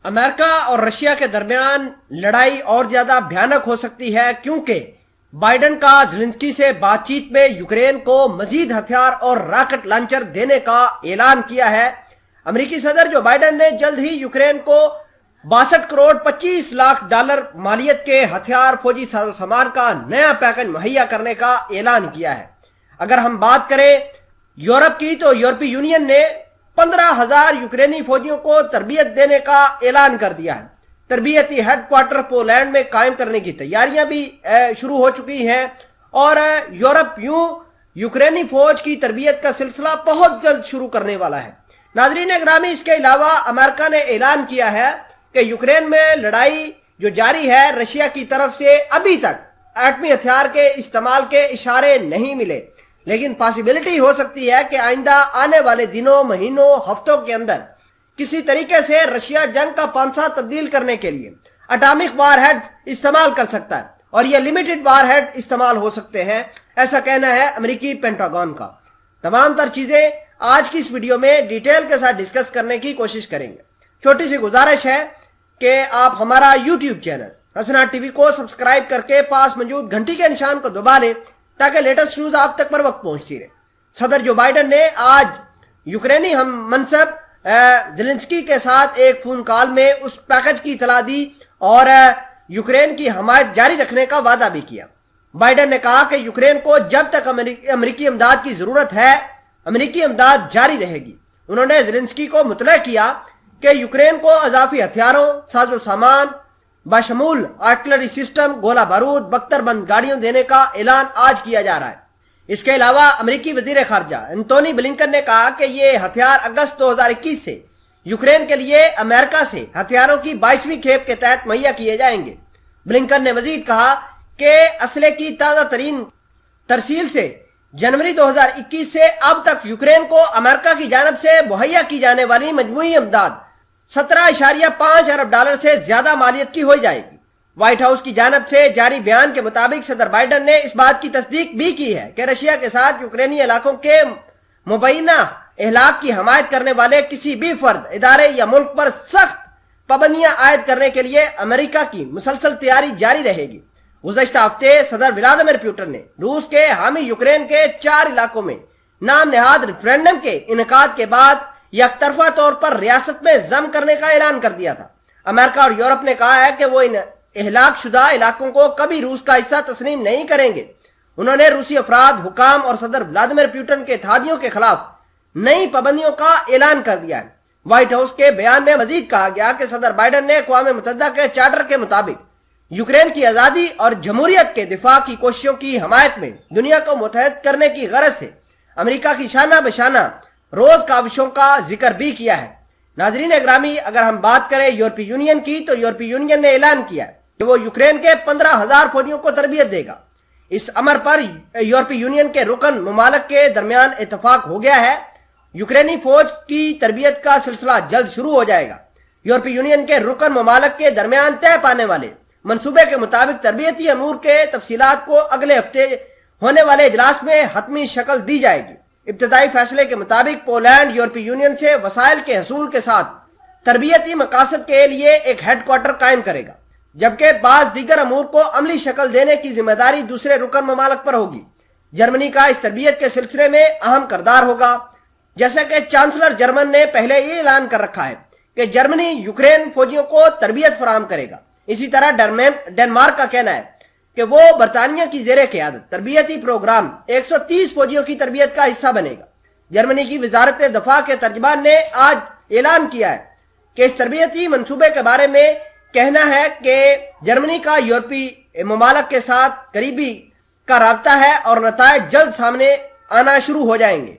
امریکہ اور رشیا کے درمیان لڑائی اور زیادہ بھیانک ہو سکتی ہے کیونکہ بائیڈن کا زیلنسکی سے بات چیت میں یوکرین کو مزید ہتھیار اور راکٹ لانچر دینے کا اعلان کیا ہے۔ امریکی صدر جو بائیڈن نے جلد ہی یوکرین کو 62 کروڑ 25 لاکھ ڈالر مالیت کے ہتھیار، فوجی ساز و سامان کا نیا پیکج مہیا کرنے کا اعلان کیا ہے۔ اگر ہم بات کریں یورپ کی تو یورپی یونین نے 15,000 یوکرینی فوجیوں کو تربیت دینے کا اعلان کر دیا ہے۔ تربیتی ہیڈ کوارٹر پولینڈ میں قائم کرنے کی تیاریاں بھی شروع ہو چکی ہیں اور یورپ یوکرینی فوج کی تربیت کا سلسلہ بہت جلد شروع کرنے والا ہے۔ ناظرین گرامی، اس کے علاوہ امریکہ نے اعلان کیا ہے کہ یوکرین میں لڑائی جو جاری ہے، رشیا کی طرف سے ابھی تک ایٹمی ہتھیار کے استعمال کے اشارے نہیں ملے، لیکن پاسبلٹی ہو سکتی ہے کہ آئندہ آنے والے دنوں، مہینوں، ہفتوں کے اندر کسی طریقے سے رشیا جنگ کا پانسا تبدیل کرنے کے لیے اٹامک وار ہیڈز استعمال کر سکتا ہے، اور یہ لمیٹڈ وار ہیڈ استعمال ہو سکتے ہیں، ایسا کہنا ہے امریکی پینٹاگون کا۔ تمام تر چیزیں آج کی اس ویڈیو میں ڈیٹیل کے ساتھ ڈسکس کرنے کی کوشش کریں گے۔ چھوٹی سی گزارش ہے کہ آپ ہمارا یوٹیوب چینل حسنات ٹی وی کو سبسکرائب کر کے پاس موجود گھنٹی کے نشان کو دبا لیں تاکہ لیٹسٹ نیوز آپ تک پر وقت پہنچتی رہے۔ صدر جو بائیڈن نے آج یوکرینی ہم منصب زیلنسکی کے ساتھ ایک فون کال میں اس پیکج کی اطلاع دی اور یوکرین کی حمایت جاری رکھنے کا وعدہ بھی کیا۔ بائیڈن نے کہا کہ یوکرین کو جب تک امریکی امداد کی ضرورت ہے، امریکی امداد جاری رہے گی۔ انہوں نے زیلنسکی کو مطلع کیا کہ یوکرین کو اضافی ہتھیاروں، ساز و سامان بشمول آرٹلری سسٹم، گولہ بارود، بختر بند گاڑیوں دینے کا اعلان آج کیا جا رہا ہے۔ اس کے علاوہ امریکی وزیر خارجہ انتونی بلنکن نے کہا کہ یہ ہتھیار اگست 2021 سے یوکرین کے لیے امریکہ سے ہتھیاروں کی 22ویں کھیپ کے تحت مہیا کیے جائیں گے۔ بلنکن نے مزید کہا کہ اسلحے کی تازہ ترین ترسیل سے جنوری 2021 سے اب تک یوکرین کو امریکہ کی جانب سے مہیا کی جانے والی مجموعی امداد 17.5 ارب ڈالر سے زیادہ مالیت کی ہو جائے گی۔ وائٹ ہاؤس کی جانب سے جاری بیان کے مطابق صدر بائیڈن نے اس بات کی تصدیق بھی کی ہے کہ رشیا کے ساتھ یوکرینی علاقوں کے مبینہ اہلاک کی حمایت کرنے والے کسی بھی فرد، ادارے یا ملک پر سخت پابندیاں عائد کرنے کے لیے امریکہ کی مسلسل تیاری جاری رہے گی۔ گزشتہ ہفتے صدر ولادیمیر پوٹن نے روس کے حامی یوکرین کے 4 علاقوں میں نام نہاد ریفرینڈم کے انعقاد کے بعد یک طرفہ طور پر ریاست میں ضم کرنے کا اعلان کر دیا تھا۔ امریکہ اور یورپ نے کہا ہے کہ وہ ان اہلاک شدہ علاقوں کو کبھی روس کا حصہ تسلیم نہیں کریں گے۔ انہوں نے روسی افراد، حکام اور صدر ولادیمیر پوٹن کے اتحادیوں کے خلاف نئی پابندیوں کا اعلان کر دیا ہے۔ وائٹ ہاؤس کے بیان میں مزید کہا گیا کہ صدر بائیڈن نے اقوام متحدہ کے چارٹر کے مطابق یوکرین کی آزادی اور جمہوریت کے دفاع کی کوششوں کی حمایت میں دنیا کو متحد کرنے کی غرض سے امریکہ کی شانہ بشانہ روز کاوشوں کا ذکر بھی کیا ہے۔ ناظرین اگرامی، اگر ہم بات کریں یورپی یونین کی تو یورپی یونین نے اعلان کیا ہے کہ وہ یوکرین کے 15,000 فوجیوں کو تربیت دے گا۔ اس امر پر یورپی یونین کے رکن ممالک کے درمیان اتفاق ہو گیا ہے۔ یوکرینی فوج کی تربیت کا سلسلہ جلد شروع ہو جائے گا۔ یورپی یونین کے رکن ممالک کے درمیان طے پانے والے منصوبے کے مطابق تربیتی امور کے تفصیلات کو اگلے ہفتے ہونے والے اجلاس میں حتمی شکل دی جائے گی۔ ابتدائی فیصلے کے مطابق پولینڈ یورپی یونین سے وسائل کے حصول کے ساتھ تربیتی مقاصد کے لیے ایک ہیڈ کوارٹر قائم کرے گا، جبکہ بعض دیگر امور کو عملی شکل دینے کی ذمہ داری دوسرے رکن ممالک پر ہوگی۔ جرمنی کا اس تربیت کے سلسلے میں اہم کردار ہوگا، جیسا کہ چانسلر جرمن نے پہلے یہ اعلان کر رکھا ہے کہ جرمنی یوکرین فوجیوں کو تربیت فراہم کرے گا۔ اسی طرح ڈنمارک کا کہنا ہے کہ وہ برطانیہ کی زیر قیادت تربیتی پروگرام 130 فوجیوں کی تربیت کا حصہ بنے گا۔ جرمنی کی وزارت دفاع کے ترجمان نے آج اعلان کیا ہے کہ اس تربیتی منصوبے کے بارے میں کہنا ہے کہ جرمنی کا یورپی ممالک کے ساتھ قریبی کا رابطہ ہے اور نتائج جلد سامنے آنا شروع ہو جائیں گے۔